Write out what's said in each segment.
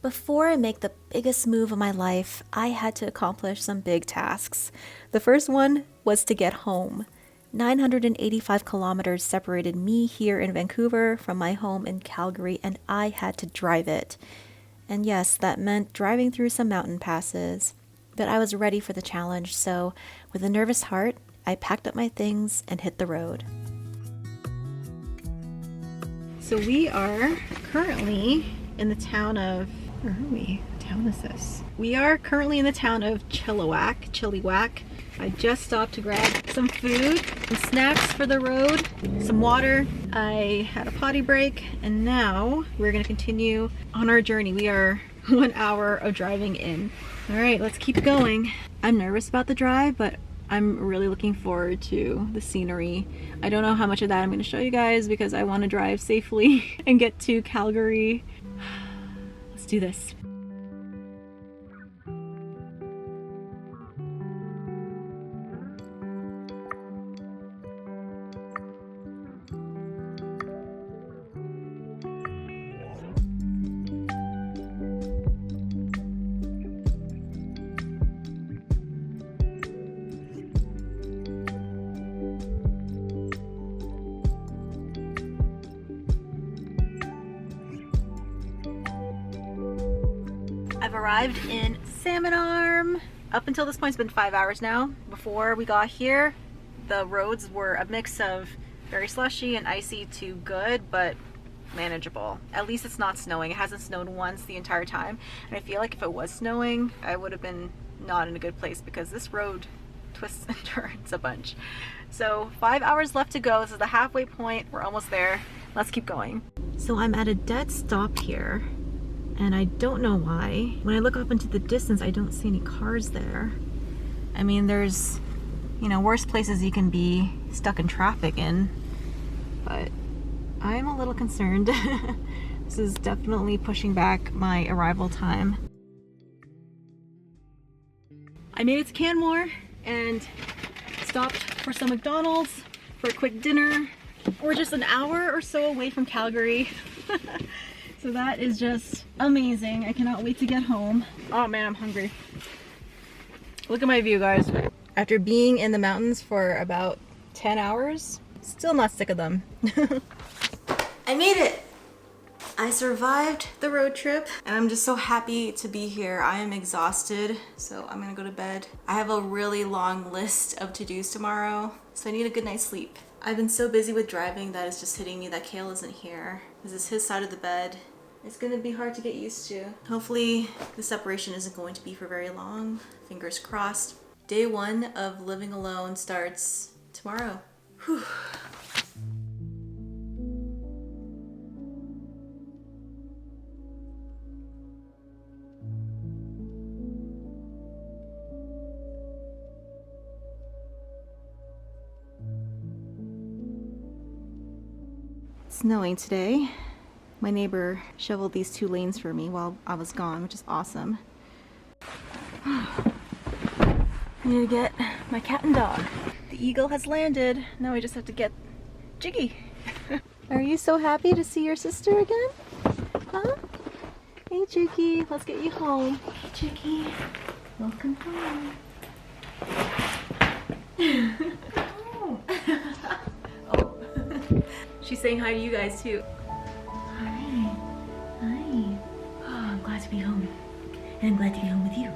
Before I make the biggest move of my life, I had to accomplish some big tasks. The first one was to get home. 985 kilometers separated me here in Vancouver from my home in Calgary, and I had to drive it. And yes, that meant driving through some mountain passes. But I was ready for the challenge, so with a nervous heart, I packed up my things and hit the road. So we are currently in the town of... Where are we? What town is this? We are currently in the town of Chilliwack. I just stopped to grab some food, some snacks for the road, some water. I had a potty break, and now we're gonna continue on our journey. We are 1 hour of driving in. All right, let's keep going. I'm nervous about the drive, but I'm really looking forward to the scenery. I don't know how much of that I'm gonna show you guys because I wanna drive safely and get to Calgary. Let's do this. I've arrived in Salmon Arm. Up until this point, it's been 5 hours now. Before we got here, the roads were a mix of very slushy and icy to good, but manageable. At least it's not snowing. It hasn't snowed once the entire time. And I feel like if it was snowing, I would have been not in a good place because this road twists and turns a bunch. So 5 hours left to go. This is the halfway point. We're almost there. Let's keep going. So I'm at a dead stop here. And I don't know why. When I look up into the distance, I don't see any cars there. I mean, there's, worse places you can be stuck in traffic in, but I'm a little concerned. This is definitely pushing back my arrival time. I made it to Canmore and stopped for some McDonald's for a quick dinner. We're just an hour or so away from Calgary. So that is just amazing. I cannot wait to get home. Oh man, I'm hungry. Look at my view, guys. After being in the mountains for about 10 hours, still not sick of them. I made it! I survived the road trip, and I'm just so happy to be here. I am exhausted, so I'm gonna go to bed. I have a really long list of to-dos tomorrow, so I need a good night's sleep. I've been so busy with driving that it's just hitting me that Kale isn't here. This is his side of the bed. It's gonna be hard to get used to. Hopefully the separation isn't going to be for very long. Fingers crossed. Day 1 of living alone starts tomorrow. Whew. Snowing today. My neighbor shoveled these 2 lanes for me while I was gone, which is awesome. I need to get my cat and dog. The eagle has landed. Now I just have to get Jiggy. Are you so happy to see your sister again? Huh? Hey Jiggy, let's get you home. Hey Jiggy, welcome home. Oh. Oh. She's saying hi to you guys too. Hi. Hi. Oh, I'm glad to be home. And I'm glad to be home with you.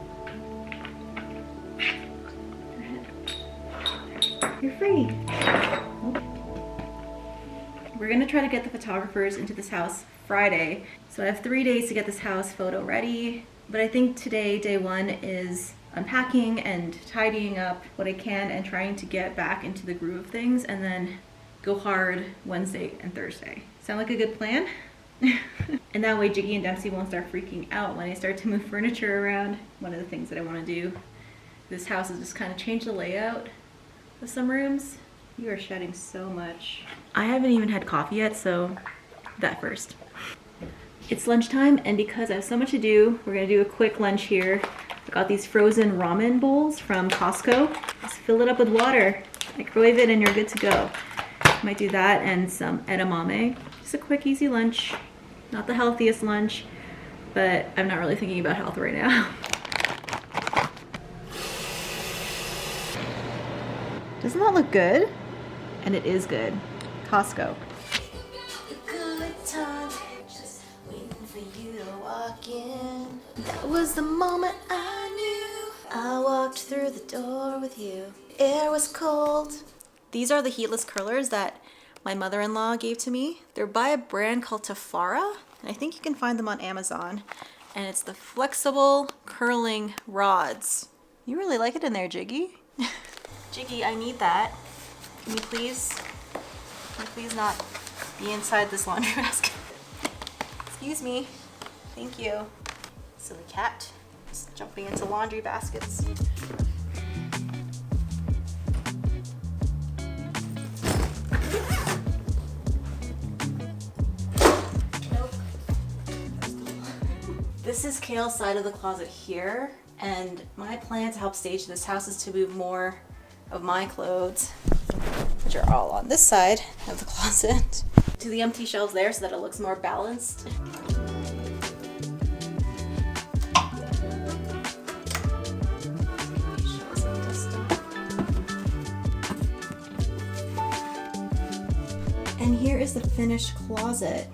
You're free. We're gonna try to get the photographers into this house Friday. So I have 3 days to get this house photo ready. But I think today, day 1, is unpacking and tidying up what I can and trying to get back into the groove of things, and then go hard Wednesday and Thursday. Sound like a good plan? And that way Jiggy and Dempsey won't start freaking out when I start to move furniture around. One of the things that I want to do this house is just kind of change the layout of some rooms. You are shedding so much. I haven't even had coffee yet, so that first. It's lunchtime, and because I have so much to do, we're gonna do a quick lunch here. I got these frozen ramen bowls from Costco. Just fill it up with water, microwave it, and you're good to go. Might do that and some edamame. Just a quick, easy lunch. Not the healthiest lunch, but I'm not really thinking about health right now. Doesn't that look good? And it is good. Costco. Good time, just waiting for you to walk in. That was the moment I knew I walked through the door with you. Air was cold. These are the heatless curlers that my mother-in-law gave to me. They're by a brand called Tafara, and I think you can find them on Amazon. And it's the flexible curling rods. You really like it in there, Jiggy? Jiggy, I need that. Can you please not be inside this laundry basket? Excuse me. Thank you. Silly cat. Just jumping into laundry baskets. This is Kale's side of the closet here, and my plan to help stage this house is to move more of my clothes, which are all on this side of the closet, to the empty shelves there so that it looks more balanced. And here is the finished closet.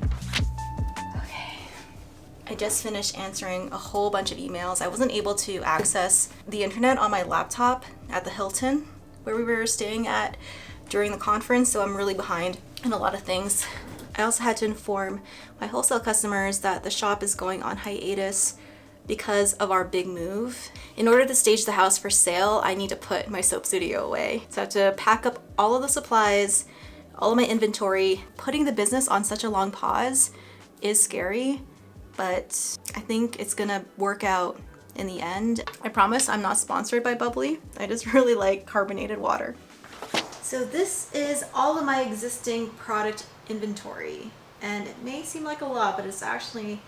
I just finished answering a whole bunch of emails. I wasn't able to access the internet on my laptop at the Hilton where we were staying at during the conference, so I'm really behind in a lot of things. I also had to inform my wholesale customers that the shop is going on hiatus because of our big move. In order to stage the house for sale, I need to put my soap studio away. So I have to pack up all of the supplies, all of my inventory. Putting the business on such a long pause is scary, but I think it's gonna work out in the end. I promise I'm not sponsored by Bubbly. I just really like carbonated water. So this is all of my existing product inventory. And it may seem like a lot, but it's actually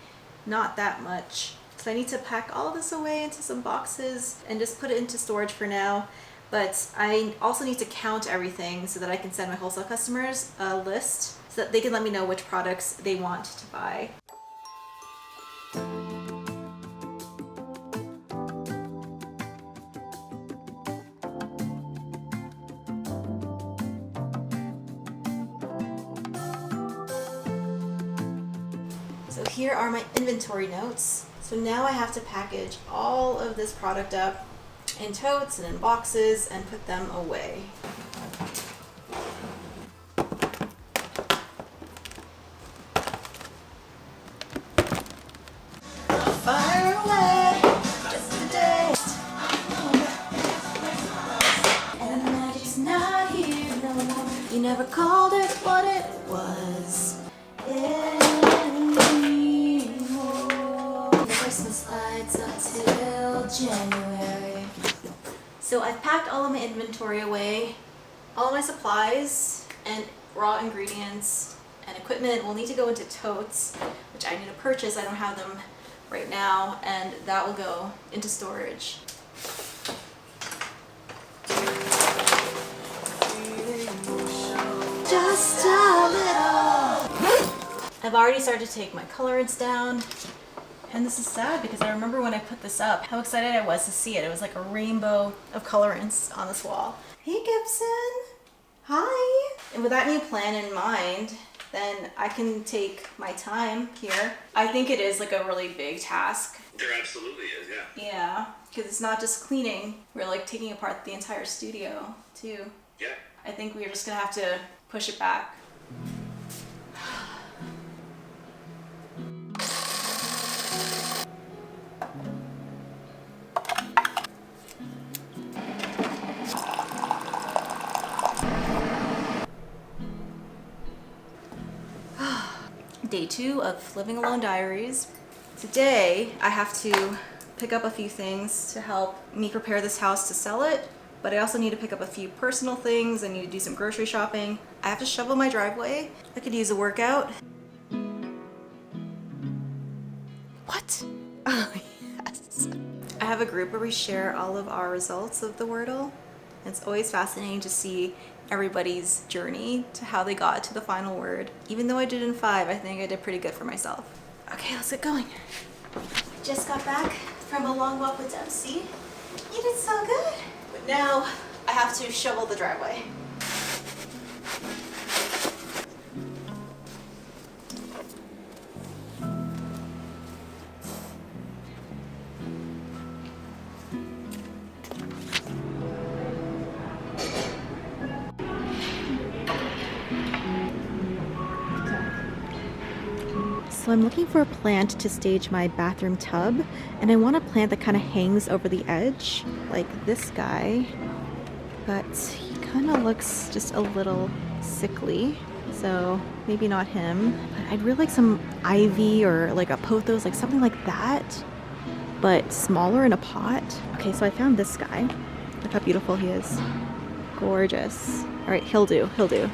not that much. So I need to pack all of this away into some boxes and just put it into storage for now. But I also need to count everything so that I can send my wholesale customers a list so that they can let me know which products they want to buy. So here are my inventory notes. So now I have to package all of this product up in totes and in boxes and put them away. Fire away, just a day. And the magic's not here no more. You never called it what it was anymore. Christmas lights until January. So I've packed all of my inventory away. All of my supplies and raw ingredients and equipment will need to go into totes, which I need to purchase. I don't have them right now, and that will go into storage. Just a little. I've already started to take my colorants down, and this is sad because I remember when I put this up how excited I was to see it. It was like a rainbow of colorants on this wall. Hey Gibson! Hi! And with that new plan in mind, then I can take my time here. I think it is like a really big task. There absolutely is, yeah. Yeah, because it's not just cleaning. We're like taking apart the entire studio too. Yeah. I think we're just gonna have to push it back. Day 2 of Living Alone Diaries. Today I have to pick up a few things to help me prepare this house to sell it, but I also need to pick up a few personal things. I need to do some grocery shopping. I have to shovel my driveway. I could use a workout. What? Oh yes. I have a group where we share all of our results of the Wordle. It's always fascinating to see everybody's journey to how they got to the final word. Even though I did in 5, I think I did pretty good for myself. Okay, let's get going. Just got back from a long walk with Dempsey. You did so good. But now I have to shovel the driveway. So I'm looking for a plant to stage my bathroom tub, and I want a plant that kind of hangs over the edge, like this guy, but he kind of looks just a little sickly, so maybe not him. But I'd really like some ivy or like a pothos, like something like that, but smaller in a pot. Okay, so I found this guy. Look how beautiful he is. Gorgeous. All right, he'll do, he'll do.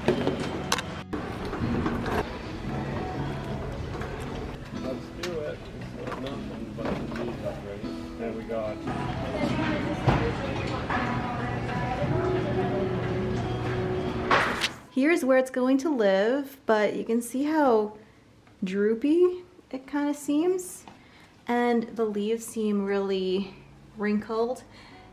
Here's where it's going to live, but you can see how droopy it kind of seems, and the leaves seem really wrinkled.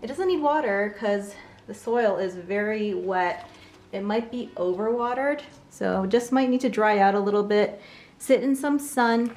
It doesn't need water because the soil is very wet. It might be overwatered, so just might need to dry out a little bit, sit in some sun.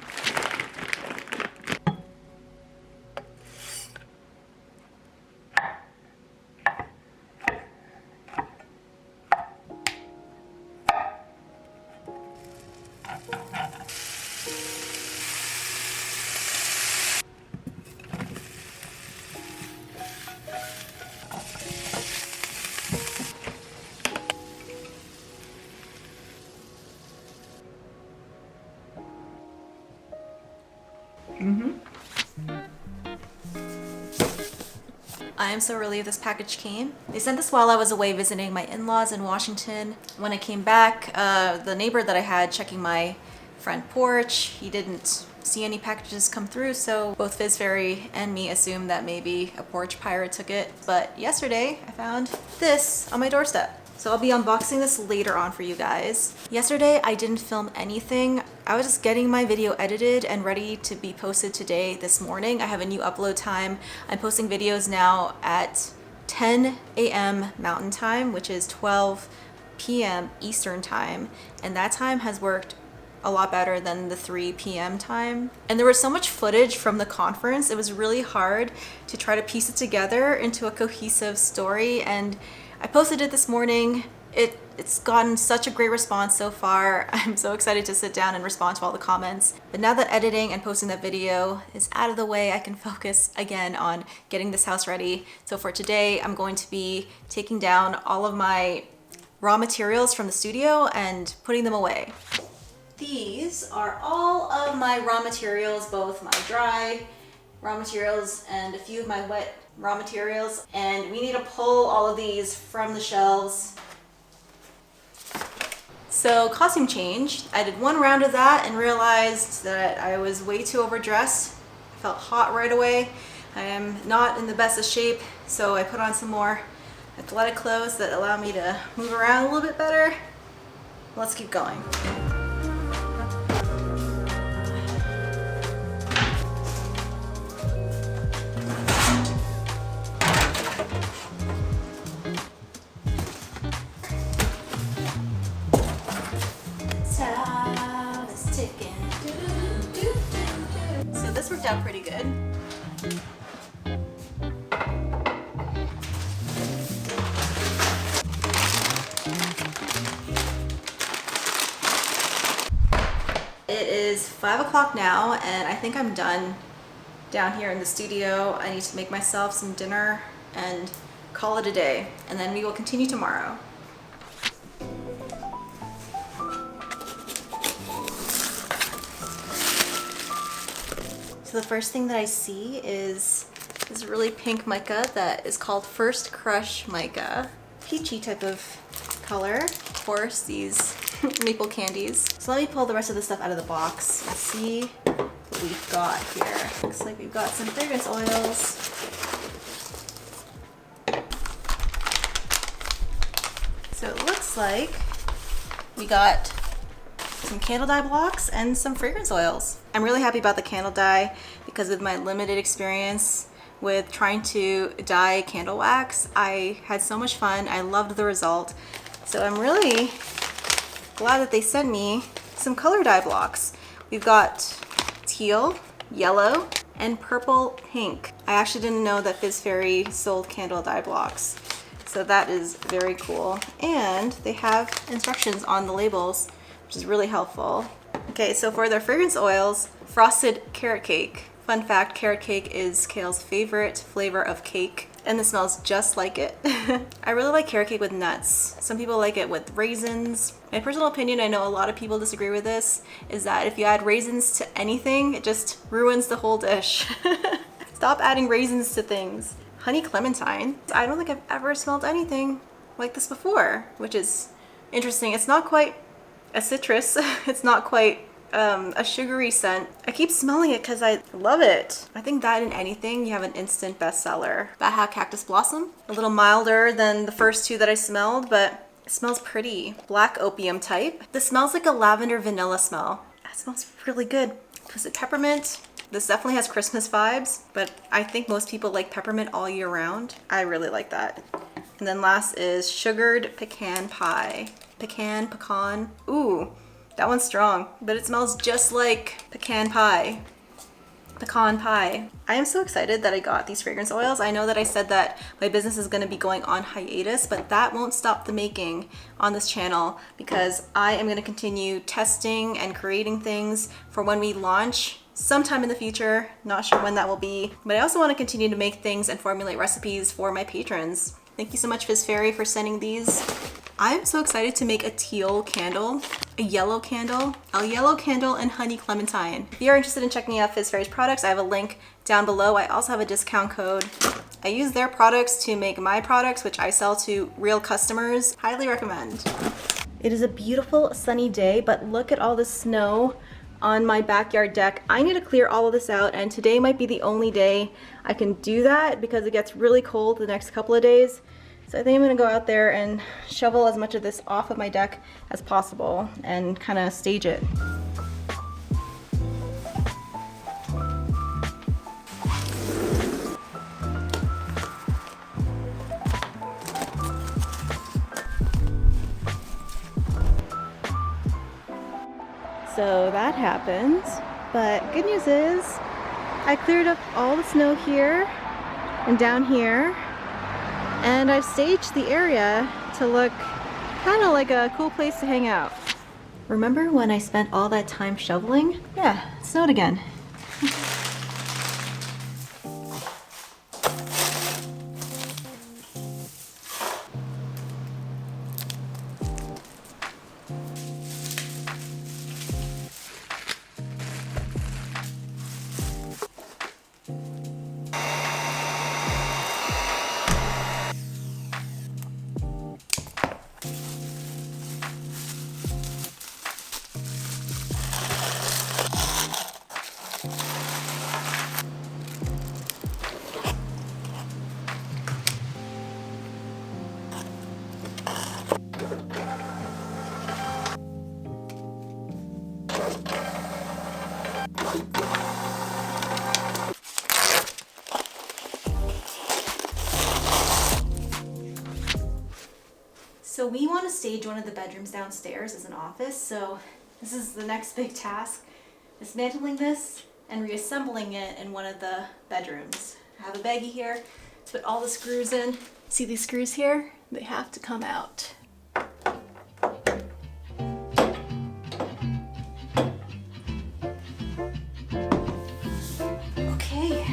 I am so relieved this package came. They sent this while I was away visiting my in-laws in Washington. When I came back, the neighbor that I had checking my front porch, he didn't see any packages come through, so both Fizz Fairy and me assumed that maybe a porch pirate took it. But yesterday, I found this on my doorstep. So I'll be unboxing this later on for you guys. Yesterday, I didn't film anything. I was just getting my video edited and ready to be posted today, this morning. I have a new upload time. I'm posting videos now at 10 a.m. Mountain Time, which is 12 p.m. Eastern Time. And that time has worked a lot better than the 3 p.m. time. And there was so much footage from the conference, it was really hard to try to piece it together into a cohesive story. And I posted it this morning. It's gotten such a great response so far. I'm so excited to sit down and respond to all the comments. But now that editing and posting that video is out of the way, I can focus again on getting this house ready. So for today, I'm going to be taking down all of my raw materials from the studio and putting them away. These are all of my raw materials, both my dry raw materials and a few of my wet raw materials, and we need to pull all of these from the shelves. So costume change, I did one round of that and realized that I was way too overdressed. I felt hot right away. I am not in the best of shape, so I put on some more athletic clothes that allow me to move around a little bit better. Let's keep going. So this worked out pretty good. It is 5 o'clock now, and I think I'm done down here in the studio. I need to make myself some dinner and call it a day, and then we will continue tomorrow. So the first thing that I see is this really pink mica that is called First Crush mica. Peachy type of color. Of course, these maple candies. So let me pull the rest of the stuff out of the box and see what we've got here. Looks like we've got some fragrance oils. So it looks like we got some candle dye blocks and some fragrance oils. I'm really happy about the candle dye because with my limited experience with trying to dye candle wax, I had so much fun. I loved the result. So I'm really glad that they sent me some color dye blocks. We've got teal, yellow, and purple pink. I actually didn't know that Fizz Fairy sold candle dye blocks. So that is very cool. And they have instructions on the labels, which is really helpful. Okay, so for their fragrance oils, frosted carrot cake. Fun fact, carrot cake is Kale's favorite flavor of cake, and it smells just like it. I really like carrot cake with nuts. Some people like it with raisins. My personal opinion, I know a lot of people disagree with this, is that if you add raisins to anything, it just ruins the whole dish. Stop adding raisins to things. Honey clementine. I don't think I've ever smelled anything like this before, which is interesting. It's not quite a citrus. It's not quite a sugary scent. I keep smelling it because I love it. I think that in anything, you have an instant bestseller. Baja Cactus Blossom. A little milder than the first two that I smelled, but it smells pretty. Black Opium type. This smells like a lavender vanilla smell. That smells really good. Twisted Peppermint. This definitely has Christmas vibes, but I think most people like peppermint all year round. I really like that. And then last is Sugared Pecan Pie. Pecan. Ooh. That one's strong, but it smells just like pecan pie. Pecan pie. I am so excited that I got these fragrance oils. I know that I said that my business is going to be going on hiatus, but that won't stop the making on this channel because I am going to continue testing and creating things for when we launch sometime in the future. Not sure when that will be, but I also want to continue to make things and formulate recipes for my patrons. Thank you so much, Fizz Fairy, for sending these. I'm so excited to make a teal candle, a yellow candle, and honey clementine. If you're interested in checking out Fizz Fairy's products, I have a link down below. I also have a discount code. I use their products to make my products, which I sell to real customers. Highly recommend. It is a beautiful sunny day, but look at all the snow on my backyard deck. I need to clear all of this out, and today might be the only day I can do that because it gets really cold the next couple of days. So I think I'm gonna go out there and shovel as much of this off of my deck as possible and kind of stage it. So that happened, but good news is I cleared up all the snow here and down here, and I've staged the area to look kind of like a cool place to hang out. Remember when I spent all that time shoveling? Yeah, it snowed again. So we want to stage one of the bedrooms downstairs as an office, so this is the next big task, dismantling this and reassembling it in one of the bedrooms. I have a baggie here to put all the screws in. See these screws here? They have to come out. Okay,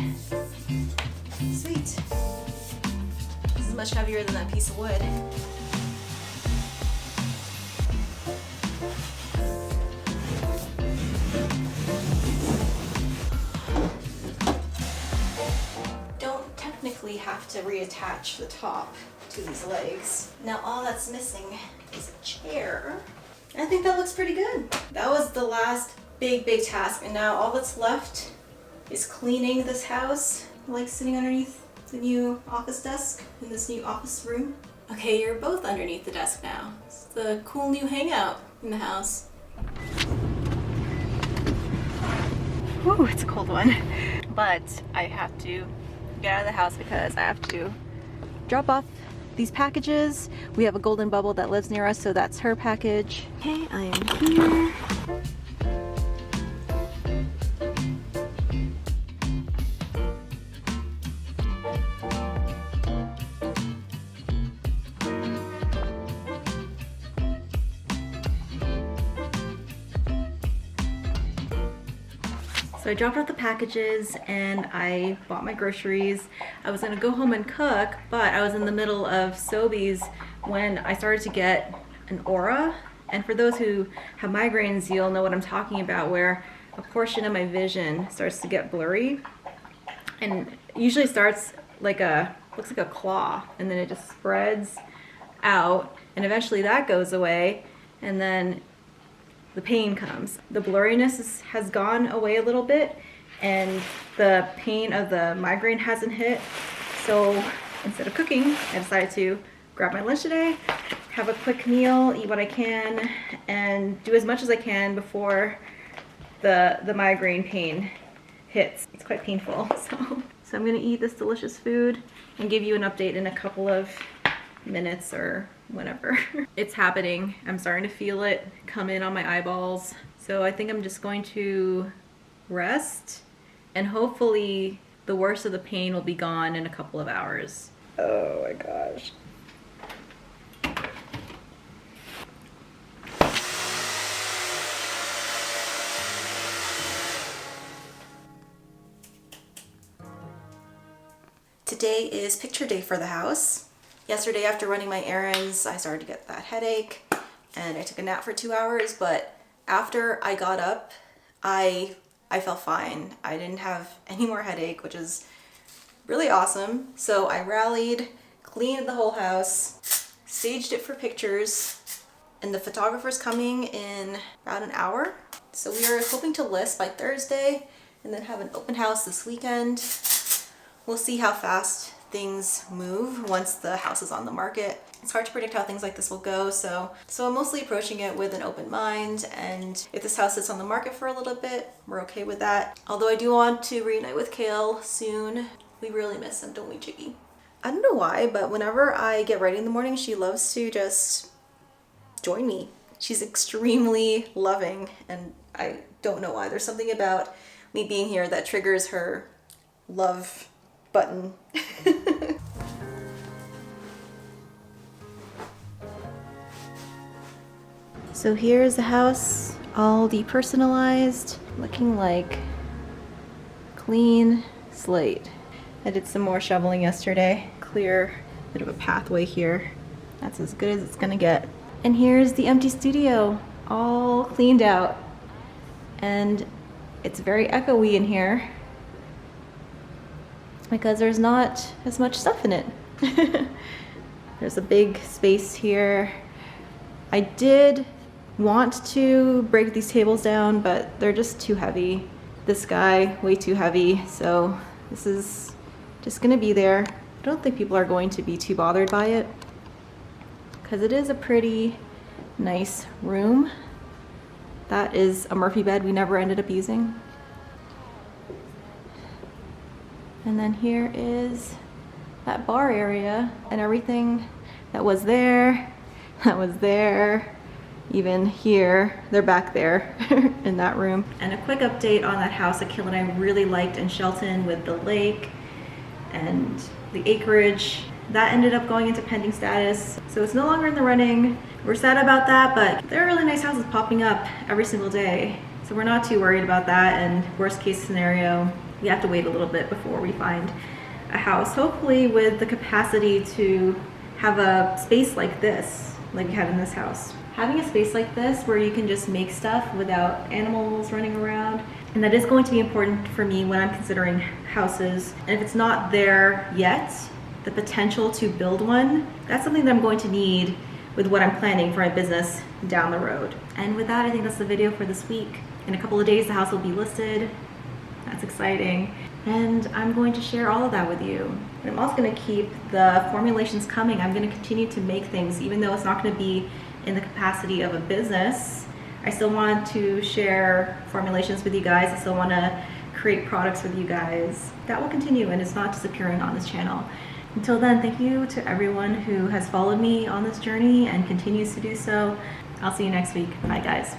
sweet. This is much heavier than that piece of wood. Have to reattach the top to these legs. Now all that's missing is a chair. I think that looks pretty good. That was the last big task, and now all that's left is cleaning this house. I like sitting underneath the new office desk in this new office room. Okay, you're both underneath the desk now. It's the cool new hangout in the house. Ooh, it's a cold one. but I have to get out of the house because I have to drop off these packages. We have a golden bubble that lives near us, so that's her package. Okay, I am here. So I dropped off the packages and I bought my groceries. I was gonna go home and cook, but I was in the middle of Sobeys when I started to get an aura. And for those who have migraines, you'll know what I'm talking about, where a portion of my vision starts to get blurry. And it usually starts like looks like a claw, and then it just spreads out, and eventually that goes away, and then the pain comes. The blurriness has gone away a little bit, and the pain of the migraine hasn't hit. So instead of cooking, I decided to grab my lunch today, have a quick meal, eat what I can, and do as much as I can before the migraine pain hits. It's quite painful. So I'm gonna eat this delicious food and give you an update in a couple of minutes or whenever. It's happening. I'm starting to feel it come in on my eyeballs. So I think I'm just going to rest, and hopefully the worst of the pain will be gone in a couple of hours. Oh my gosh. Today is picture day for the house. Yesterday, after running my errands, I started to get that headache, and I took a nap for 2 hours, but after I got up, I felt fine. I didn't have any more headache, which is really awesome. So I rallied, cleaned the whole house, staged it for pictures, and the photographer's coming in about an hour. So we are hoping to list by Thursday and then have an open house this weekend. We'll see how fast things move once the house is on the market. It's hard to predict how things like this will go, so I'm mostly approaching it with an open mind, and if this house sits on the market for a little bit, we're okay with that. Although I do want to reunite with Kale soon. We really miss him, don't we, Jiggy? I don't know why, but whenever I get ready in the morning, she loves to just join me. She's extremely loving, and I don't know why. There's something about me being here that triggers her love button. So here's the house, all depersonalized, looking like clean slate. I did some more shoveling yesterday, clear a bit of a pathway here. That's as good as it's gonna get. And here's the empty studio, all cleaned out. And it's very echoey in here because there's not as much stuff in it. There's a big space here. I did want to break these tables down, but they're just too heavy. This guy, way too heavy, so this is just gonna be there. I don't think people are going to be too bothered by it because it is a pretty nice room. That is a Murphy bed we never ended up using. And then here is that bar area, and everything that was there, even here, they're back there in that room. And a quick update on that house that Kill and I really liked in Shelton with the lake and the acreage. That ended up going into pending status, so it's no longer in the running. We're sad about that, but there are really nice houses popping up every single day. So we're not too worried about that, and worst case scenario, we have to wait a little bit before we find a house, hopefully with the capacity to have a space like this, like we have in this house. Having a space like this where you can just make stuff without animals running around, and that is going to be important for me when I'm considering houses. And if it's not there yet, the potential to build one, that's something that I'm going to need with what I'm planning for my business down the road. And with that, I think that's the video for this week. In a couple of days, the house will be listed. That's exciting. And I'm going to share all of that with you. And I'm also gonna keep the formulations coming. I'm gonna continue to make things, even though it's not gonna be in the capacity of a business. I still want to share formulations with you guys. I still wanna create products with you guys. That will continue and it's not disappearing on this channel. Until then, thank you to everyone who has followed me on this journey and continues to do so. I'll see you next week. Bye guys.